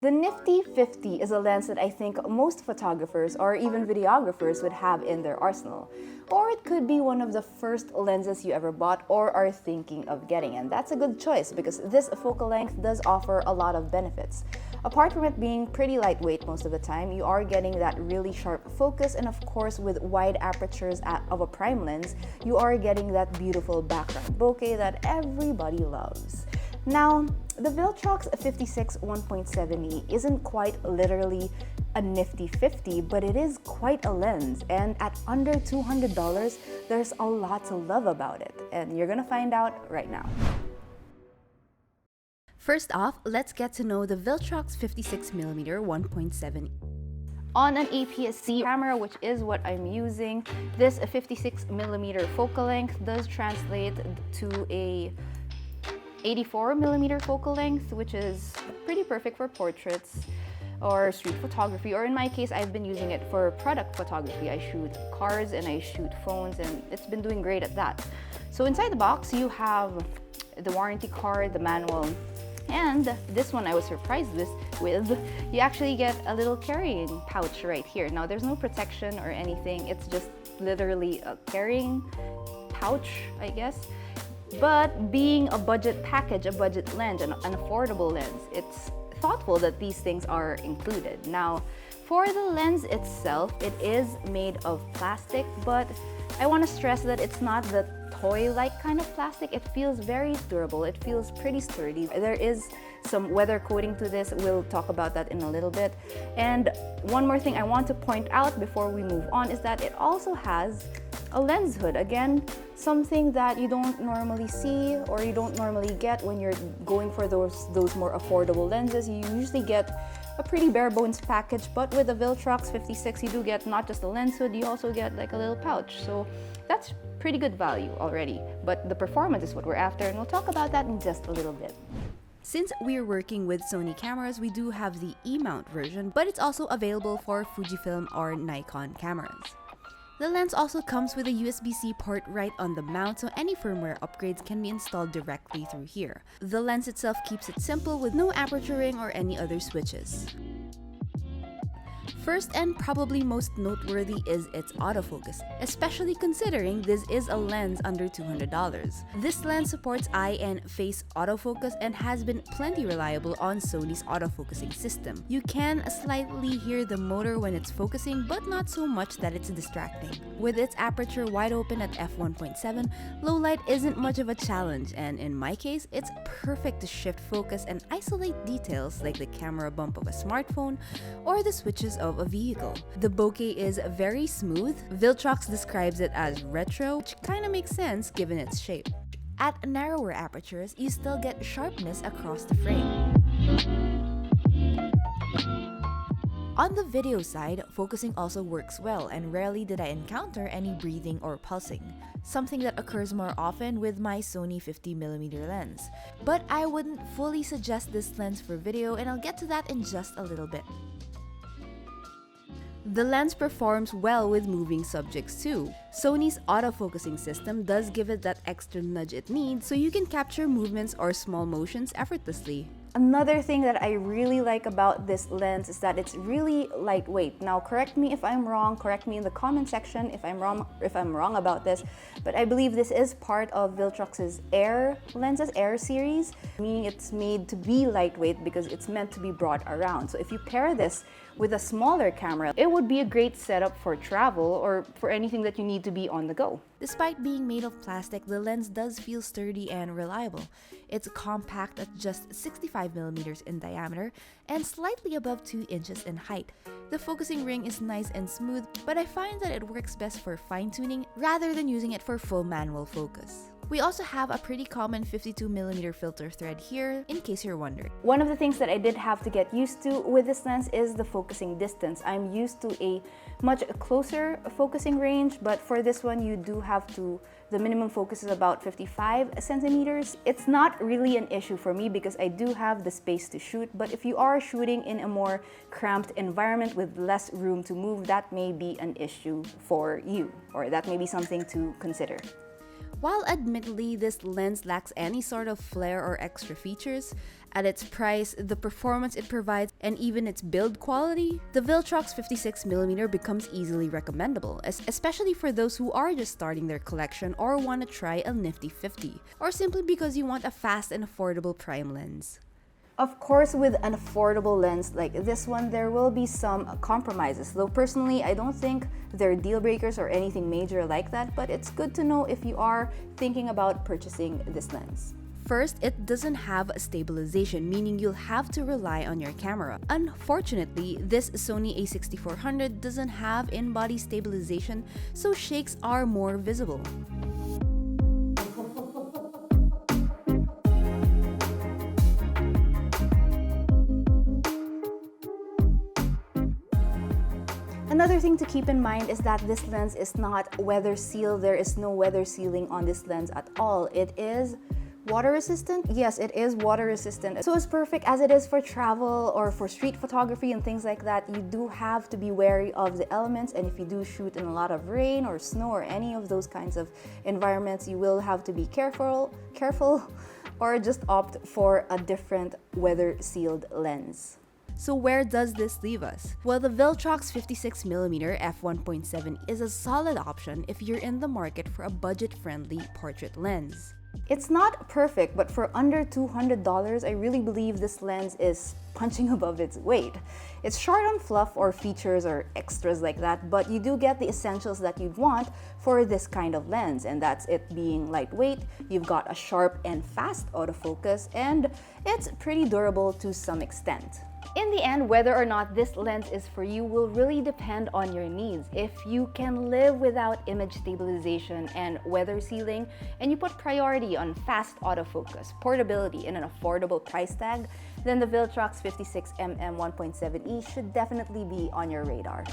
The nifty-50 is a lens that I think most photographers or even videographers would have in their arsenal. Or it could be one of the first lenses you ever bought or are thinking of getting, and that's a good choice because this focal length does offer a lot of benefits. Apart from it being pretty lightweight most of the time, you are getting that really sharp focus, and of course with wide apertures of a prime lens, you are getting that beautiful background bokeh that everybody loves. Now, the Viltrox 56 1.7e isn't quite literally a nifty-50, but it is quite a lens, and at under $200, there's a lot to love about it, and you're gonna find out right now. First off, let's get to know the Viltrox 56mm 1.7e. On an APS-C camera, which is what I'm using, this 56mm focal length does translate to a 84mm focal length, which is pretty perfect for portraits or street photography, or in my case, I've been using it for product photography. I shoot cars and I shoot phones, and it's been doing great at that. So inside the box, you have the warranty card, the manual, and this one I was surprised with, you actually get a little carrying pouch right here. Now, there's no protection or anything. It's just literally a carrying pouch, I guess. But being a budget package, a budget lens, an affordable lens, it's thoughtful that these things are included. Now, for the lens itself, it is made of plastic, but I want to stress that it's not the toy-like kind of plastic. It feels very durable. It feels pretty sturdy. There is some weather coating to this. We'll talk about that in a little bit. And one more thing I want to point out before we move on is that it also has a lens hood. Again, something that you don't normally see or you don't normally get when you're going for those more affordable lenses. You usually get a pretty bare bones package, but with the Viltrox 56, you do get not just a lens hood, you also get like a little pouch. So that's pretty good value already, but the performance is what we're after, and we'll talk about that in just a little bit. Since we're working with Sony cameras, we do have the E-mount version, but it's also available for Fujifilm or Nikon cameras. The lens also comes with a USB-C port right on the mount, so any firmware upgrades can be installed directly through here. The lens itself keeps it simple with no aperture ring or any other switches. First and probably most noteworthy is its autofocus, especially considering this is a lens under $200. This lens supports eye and face autofocus and has been plenty reliable on Sony's autofocusing system. You can slightly hear the motor when it's focusing, but not so much that it's distracting. With its aperture wide open at f1.7, low light isn't much of a challenge, and in my case, it's perfect to shift focus and isolate details like the camera bump of a smartphone or the switches of a vehicle. The bokeh is very smooth. Viltrox describes it as retro, which kind of makes sense given its shape. At narrower apertures, you still get sharpness across the frame. On the video side, focusing also works well, and rarely did I encounter any breathing or pulsing, something that occurs more often with my Sony 50mm lens. But I wouldn't fully suggest this lens for video, and I'll get to that in just a little bit. The lens performs well with moving subjects too. Sony's autofocusing system does give it that extra nudge it needs, so you can capture movements or small motions effortlessly. Another thing that I really like about this lens is that it's really lightweight. Now, correct me if I'm wrong, correct me in the comment section if I'm wrong about this, but I believe this is part of Viltrox's Air lenses, Air series, meaning it's made to be lightweight because it's meant to be brought around. So if you pair this with a smaller camera, it would be a great setup for travel or for anything that you need to be on the go. Despite being made of plastic, the lens does feel sturdy and reliable. It's compact at just 65mm in diameter and slightly above 2 inches in height. The focusing ring is nice and smooth, but I find that it works best for fine-tuning rather than using it for full manual focus. We also have a pretty common 52mm filter thread here, in case you're wondering. One of the things that I did have to get used to with this lens is the focusing distance. I'm used to a much closer focusing range, but for this one you do have to, the minimum focus is about 55 centimeters. It's not really an issue for me because I do have the space to shoot, but if you are shooting in a more cramped environment with less room to move, that may be an issue for you, or that may be something to consider. While admittedly this lens lacks any sort of flair or extra features, at its price, the performance it provides, and even its build quality, the Viltrox 56mm becomes easily recommendable, especially for those who are just starting their collection or want to try a nifty-fifty, or simply because you want a fast and affordable prime lens. Of course, with an affordable lens like this one, there will be some compromises, though personally I don't think they're deal breakers or anything major like that, but it's good to know if you are thinking about purchasing this lens. First, it doesn't have stabilization, meaning you'll have to rely on your camera. Unfortunately, this Sony A6400 doesn't have in-body stabilization, so shakes are more visible. Another thing to keep in mind is that this lens is not weather sealed. There is no weather sealing on this lens at all. It is water resistant? Yes, it is water resistant. So as perfect as it is for travel or for street photography and things like that, you do have to be wary of the elements, and if you do shoot in a lot of rain or snow or any of those kinds of environments, you will have to be careful or just opt for a different weather sealed lens. So where does this leave us? Well, the Viltrox 56mm f1.7 is a solid option if you're in the market for a budget-friendly portrait lens. It's not perfect, but for under $200, I really believe this lens is punching above its weight. It's short on fluff or features or extras like that, but you do get the essentials that you'd want for this kind of lens, and that's it being lightweight, you've got a sharp and fast autofocus, and it's pretty durable to some extent. In the end, whether or not this lens is for you will really depend on your needs. If you can live without image stabilization and weather sealing, and you put priority on fast autofocus, portability, and an affordable price tag, then the Viltrox 56mm 1.7e should definitely be on your radar.